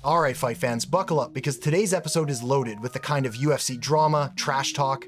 Alright fight fans, buckle up because today's episode is loaded with the kind of UFC drama, trash talk,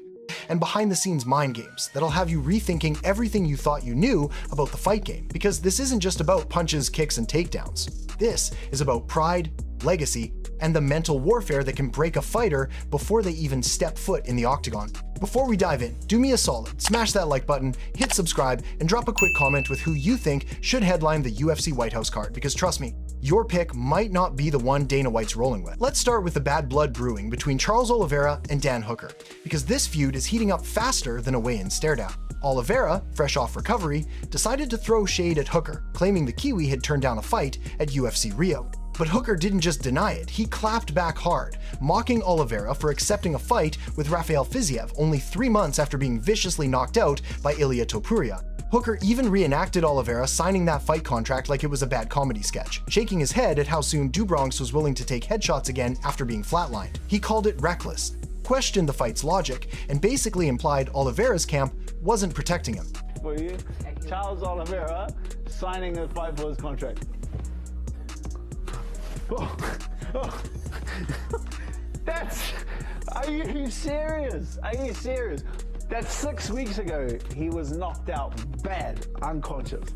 and behind the scenes mind games that'll have you rethinking everything you thought you knew about the fight game, because this isn't just about punches, kicks, and takedowns. This is about pride, legacy, and the mental warfare that can break a fighter before they even step foot in the octagon. Before we dive in, do me a solid, smash that like button, hit subscribe, and drop a quick comment with who you think should headline the UFC White House card, because trust me, your pick might not be the one Dana White's rolling with. Let's start with the bad blood brewing between Charles Oliveira and Dan Hooker, because this feud is heating up faster than a weigh-in stare-down. Oliveira, fresh off recovery, decided to throw shade at Hooker, claiming the Kiwi had turned down a fight at UFC Rio. But Hooker didn't just deny it, he clapped back hard, mocking Oliveira for accepting a fight with Rafael Fiziev only 3 months after being viciously knocked out by Ilia Topuria. Hooker even reenacted Oliveira signing that fight contract like it was a bad comedy sketch, shaking his head at how soon Dubronx was willing to take headshots again after being flatlined. He called it reckless, questioned the fight's logic, and basically implied Oliveira's camp wasn't protecting him. For you, Charles Oliveira signing a fight for his contract. Are you serious? Are you serious? That's 6 weeks ago, he was knocked out bad, unconscious.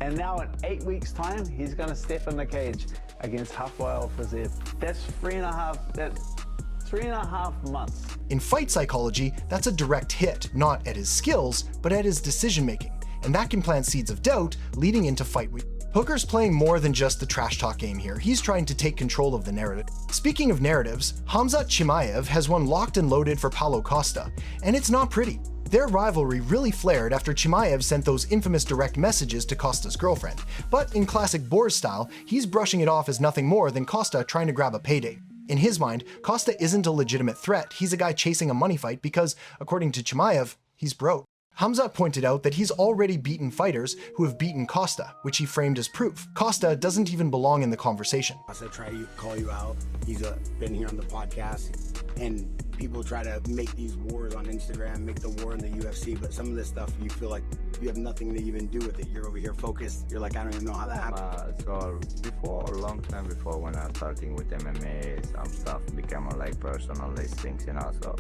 And now in 8 weeks time, he's gonna step in the cage against Rafael Fiziev. That's three and a half months. In fight psychology, that's a direct hit, not at his skills, but at his decision making. And that can plant seeds of doubt leading into fight week. Hooker's playing more than just the trash talk game here, he's trying to take control of the narrative. Speaking of narratives, Khamzat Chimaev has one locked and loaded for Paulo Costa, and it's not pretty. Their rivalry really flared after Chimaev sent those infamous direct messages to Costa's girlfriend, but in classic Boers style, he's brushing it off as nothing more than Costa trying to grab a payday. In his mind, Costa isn't a legitimate threat, he's a guy chasing a money fight because, according to Chimaev, he's broke. Khamzat pointed out that he's already beaten fighters who have beaten Costa, which he framed as proof. Costa doesn't even belong in the conversation. Costa tried to call you out. He's been here on the podcast, and people try to make these wars on Instagram, make the war in the UFC, but some of this stuff you feel like you have nothing to even do with it. You're over here focused. You're like, I don't even know how that happened. So before, a long time before, when I was starting with MMA, some stuff became like personal listings, you know, so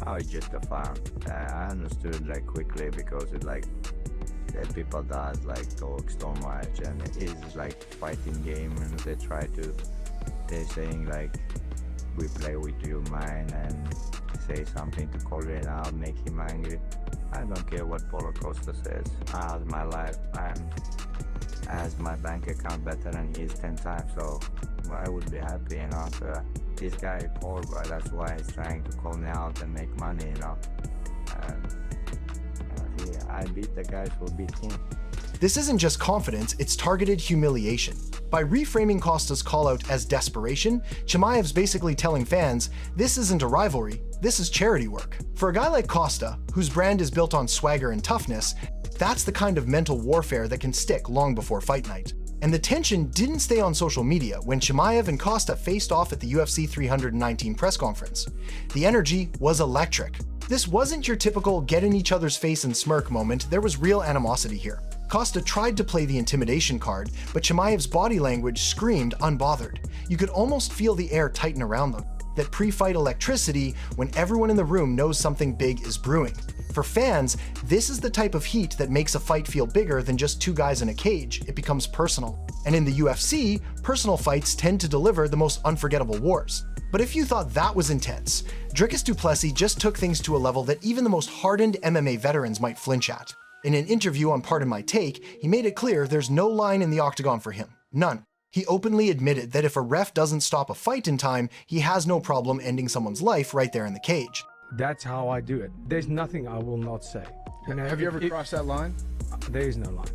now it's just a fun. I understood like quickly because it like that people does like talk so much, and it is like fighting game, and they're saying like we play with your mind and say something to call it out, make him angry. I don't care what Paulo Costa says. I have my life, I has my bank account better than his 10 times, so I would be happy, you know. So this guy is poor, but that's why he's trying to call me out and make money, you know. And I beat the guys who beat him. This isn't just confidence, it's targeted humiliation. By reframing Costa's callout as desperation, Chimaev's basically telling fans, this isn't a rivalry, this is charity work. For a guy like Costa, whose brand is built on swagger and toughness, that's the kind of mental warfare that can stick long before fight night. And the tension didn't stay on social media when Chimaev and Costa faced off at the UFC 319 press conference. The energy was electric. This wasn't your typical get in each other's face and smirk moment, there was real animosity here. Costa tried to play the intimidation card, but Chimaev's body language screamed unbothered. You could almost feel the air tighten around them. That pre-fight electricity when everyone in the room knows something big is brewing. For fans, this is the type of heat that makes a fight feel bigger than just two guys in a cage. It becomes personal. And in the UFC, personal fights tend to deliver the most unforgettable wars. But if you thought that was intense, Dricus du Plessis just took things to a level that even the most hardened MMA veterans might flinch at. In an interview on Pardon My Take, he made it clear there's no line in the octagon for him. None. He openly admitted that if a ref doesn't stop a fight in time, he has no problem ending someone's life right there in the cage. That's how I do it. There's nothing I will not say. You know, have you ever crossed that line? There is no line.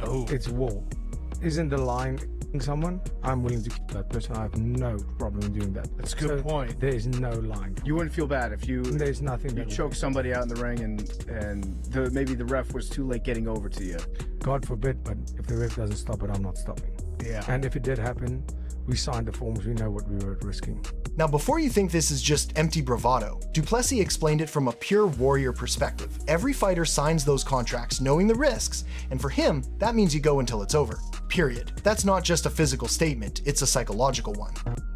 Oh. It's war. Isn't the line someone? I'm willing to kill that person. I have no problem doing that. That's a good point. There is no line. You wouldn't feel bad if you There's nothing. you choke somebody out in the ring and maybe the ref was too late getting over to you. God forbid, but if the ref doesn't stop it, I'm not stopping. Yeah. And if it did happen, we signed the forms, we know what we were risking. Now, before you think this is just empty bravado, du Plessis explained it from a pure warrior perspective. Every fighter signs those contracts knowing the risks, and for him, that means you go until it's over. period. That's not just a physical statement, it's a psychological one.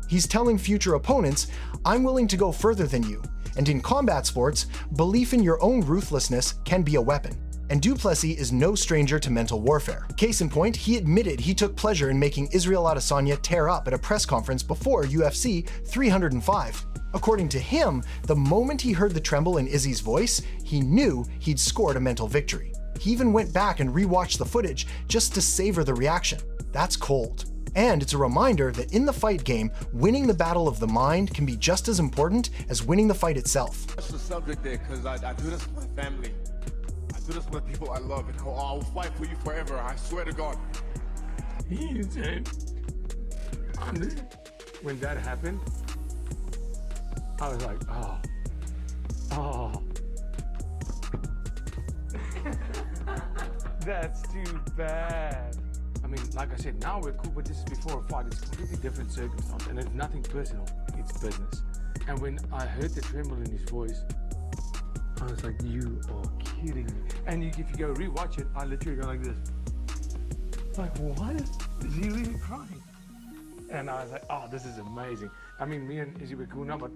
He's telling future opponents, I'm willing to go further than you. And in combat sports, belief in your own ruthlessness can be a weapon. And du Plessis is no stranger to mental warfare. Case in point, he admitted he took pleasure in making Israel Adesanya tear up at a press conference before UFC 305. According to him, the moment he heard the tremble in Izzy's voice, he knew he'd scored a mental victory. He even went back and rewatched the footage just to savor the reaction. That's cold. And it's a reminder that in the fight game, winning the battle of the mind can be just as important as winning the fight itself. That's the subject there, because I do this for my family. I do this for the people I love, and I'll fight for you forever, I swear to God. He said, when that happened, I was like, oh. That's too bad. I mean, like I said, now we're cool, but this is before a fight. It's a completely different circumstance, and it's nothing personal. It's business. And when I heard the tremble in his voice, I was like, you are kidding me. And if you go rewatch it, I literally go like this. Like, what? Is he really crying? And I was like, oh, this is amazing. I mean, me and Izzy were cool now, but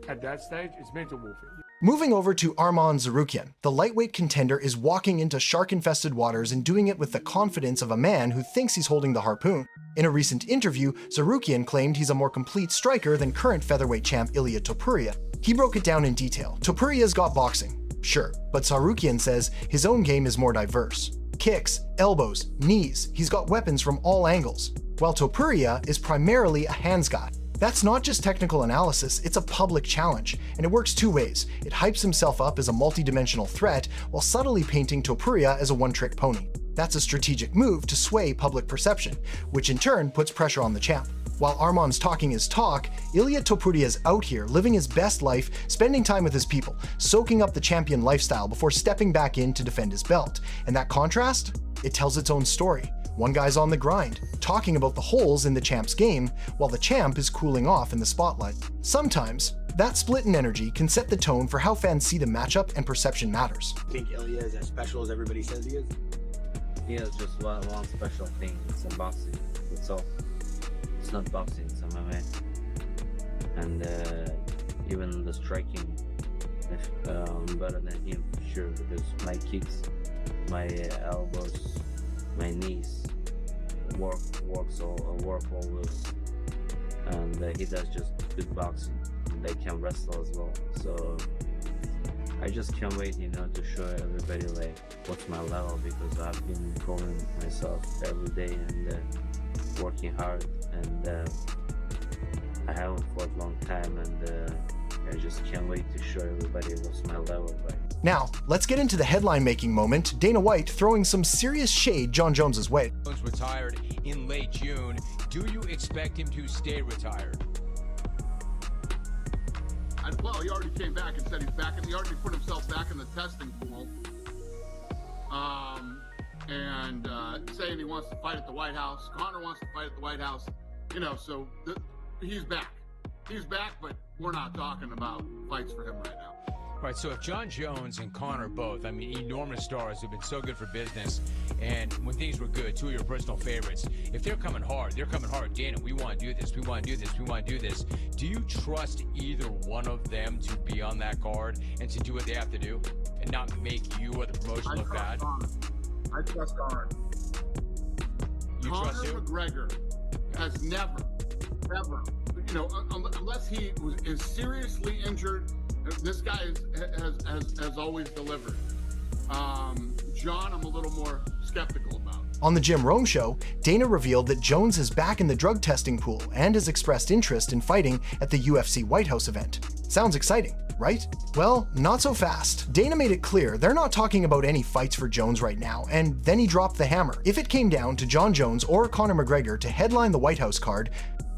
at that stage, it's mental warfare. Moving over to Arman Tsarukyan, the lightweight contender is walking into shark-infested waters and doing it with the confidence of a man who thinks he's holding the harpoon. In a recent interview, Tsarukyan claimed he's a more complete striker than current featherweight champ Ilia Topuria. He broke it down in detail. Topuria's got boxing, sure, but Tsarukyan says his own game is more diverse. Kicks, elbows, knees, he's got weapons from all angles, while Topuria is primarily a hands guy. That's not just technical analysis, it's a public challenge, and it works two ways. It hypes himself up as a multi-dimensional threat while subtly painting Topuria as a one-trick pony. That's a strategic move to sway public perception, which in turn puts pressure on the champ. While Arman's talking his talk, Ilia Topuria's out here living his best life, spending time with his people, soaking up the champion lifestyle before stepping back in to defend his belt. And that contrast? It tells its own story. One guy's on the grind, talking about the holes in the champ's game, while the champ is cooling off in the spotlight. Sometimes, that split in energy can set the tone for how fans see the matchup and perception matters. I think Ilia is as special as everybody says he is. He has just one special thing. It's in boxing. That's all. It's not boxing, it's MMA. And even the striking, I'm better than him, sure, because my kicks, my elbows, my knees work always, and he does just good boxing. They can wrestle as well, so I just can't wait, to show everybody like what's my level, because I've been improving myself every day and working hard, and I haven't fought a long time, and I just can't wait to show everybody what's my level like. Now, let's get into the headline-making moment, Dana White throwing some serious shade Jon Jones' way. Jones retired in late June. Do you expect him to stay retired? Well, he already came back and said he's back, and he already put himself back in the testing pool. And saying he wants to fight at the White House. Conor wants to fight at the White House. So he's back. He's back, but we're not talking about fights for him right now. Right, so if Jon Jones and Conor both, enormous stars who've been so good for business, and when things were good, two of your personal favorites, if they're coming hard, Dana, we want to do this, we want to do this, we want to do this. Do you trust either one of them to be on that card and to do what they have to do and not make you or the promotion look bad? I trust Conor. You trust Conor who? McGregor has never, unless he is seriously injured, this guy has always delivered. Jon, I'm a little more skeptical about. On the Jim Rome Show, Dana revealed that Jones is back in the drug testing pool and has expressed interest in fighting at the UFC White House event. Sounds exciting, right? Well, not so fast. Dana made it clear they're not talking about any fights for Jones right now, and then he dropped the hammer. If it came down to Jon Jones or Conor McGregor to headline the White House card,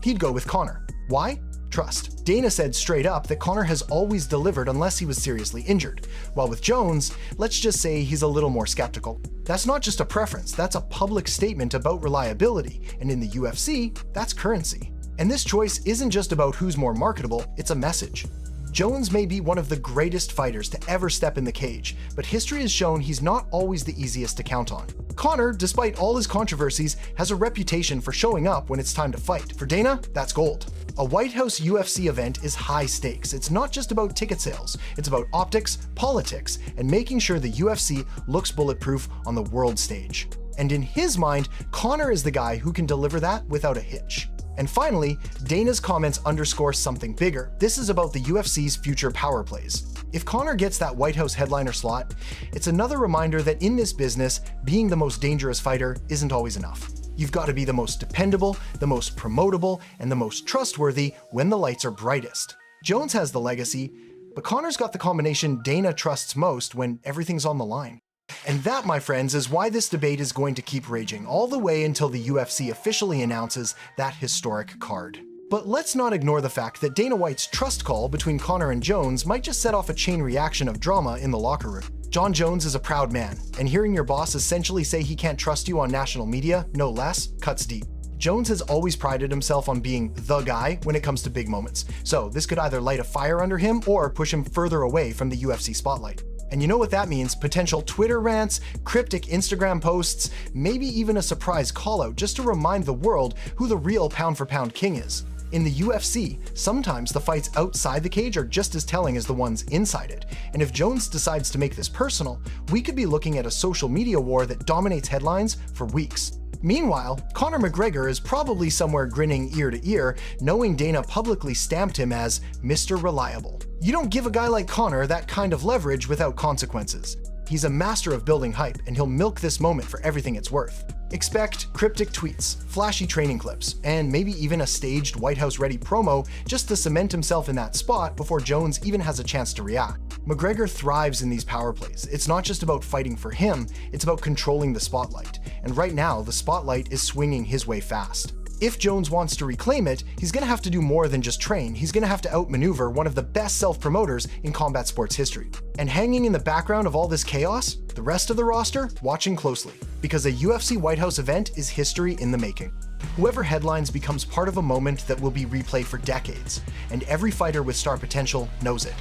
he'd go with Conor. Why? Trust. Dana said straight up that Conor has always delivered unless he was seriously injured, while with Jones, let's just say he's a little more skeptical. That's not just a preference, that's a public statement about reliability, and in the UFC, that's currency. And this choice isn't just about who's more marketable, it's a message. Jones may be one of the greatest fighters to ever step in the cage, but history has shown he's not always the easiest to count on. Conor, despite all his controversies, has a reputation for showing up when it's time to fight. For Dana, that's gold. A White House UFC event is high stakes. It's not just about ticket sales, it's about optics, politics, and making sure the UFC looks bulletproof on the world stage. And in his mind, Conor is the guy who can deliver that without a hitch. And finally, Dana's comments underscore something bigger. This is about the UFC's future power plays. If Conor gets that White House headliner slot, it's another reminder that in this business, being the most dangerous fighter isn't always enough. You've got to be the most dependable, the most promotable, and the most trustworthy when the lights are brightest. Jones has the legacy, but Conor's got the combination Dana trusts most when everything's on the line. And that, my friends, is why this debate is going to keep raging all the way until the UFC officially announces that historic card. But let's not ignore the fact that Dana White's trust call between Conor and Jones might just set off a chain reaction of drama in the locker room. John Jones is a proud man, and hearing your boss essentially say he can't trust you on national media, no less, cuts deep. Jones has always prided himself on being the guy when it comes to big moments, so this could either light a fire under him or push him further away from the UFC spotlight. And you know what that means? Potential Twitter rants, cryptic Instagram posts, maybe even a surprise call-out just to remind the world who the real pound-for-pound king is. In the UFC, sometimes the fights outside the cage are just as telling as the ones inside it, and if Jones decides to make this personal, we could be looking at a social media war that dominates headlines for weeks. Meanwhile, Conor McGregor is probably somewhere grinning ear to ear, knowing Dana publicly stamped him as Mr. Reliable. You don't give a guy like Conor that kind of leverage without consequences. He's a master of building hype, and he'll milk this moment for everything it's worth. Expect cryptic tweets, flashy training clips, and maybe even a staged White House-ready promo just to cement himself in that spot before Jones even has a chance to react. McGregor thrives in these power plays. It's not just about fighting for him, it's about controlling the spotlight. And right now, the spotlight is swinging his way fast. If Jones wants to reclaim it, he's gonna have to do more than just train. He's gonna have to outmaneuver one of the best self-promoters in combat sports history. And hanging in the background of all this chaos, the rest of the roster watching closely, because a UFC White House event is history in the making. Whoever headlines becomes part of a moment that will be replayed for decades, and every fighter with star potential knows it.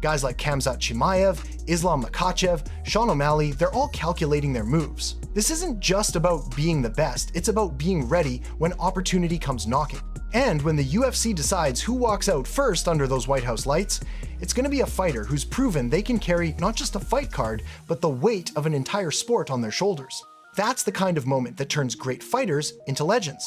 Guys like Khamzat Chimaev, Islam Makhachev, Sean O'Malley, they're all calculating their moves. This isn't just about being the best, it's about being ready when opportunity comes knocking. And when the UFC decides who walks out first under those White House lights, it's gonna be a fighter who's proven they can carry not just a fight card, but the weight of an entire sport on their shoulders. That's the kind of moment that turns great fighters into legends.